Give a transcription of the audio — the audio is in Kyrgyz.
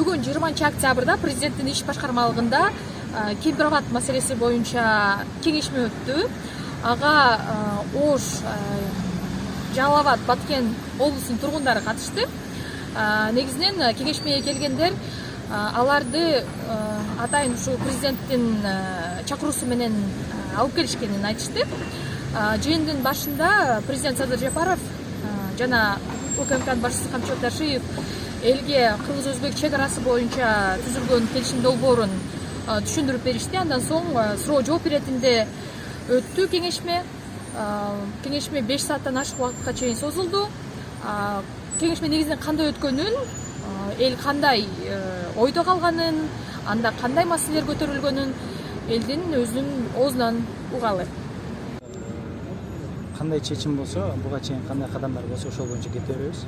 Бүгүн 20 октябрда президенттин иш башкармалыгында кемпир абад маселеси боюнча кеңешме өттү. Ага Ош, Жалал Абад, Баткен облусунун тургундары катышты. Негизинен кеңешмеге келгендер аларды атайын ушул президенттин чакыруусу менен алып келишкенин айтышты. Жыйындын башында президент Садыр Жапаров жана УКМКнын башчысы Камчыбек Дашиев элге кыргыз-өзбек чек арасы боюнча түзүлгөн келишим долбоорун түшүндүрүп беришти. Андан соң суроо жооп иретинде өттү кеңешме. Кеңешме 5 сааттан ашык убакытка чейин созулду. Кеңешме негизинен кандай өткөнүн, эл кандай ойдо калганын, анда кандай маселелер көтөрүлгөнүн элдин өзүнүн оозунан угалы. Кандай чечим болсо, буга чейин кандай кадамдар болсо ошол боюнча кете беребиз.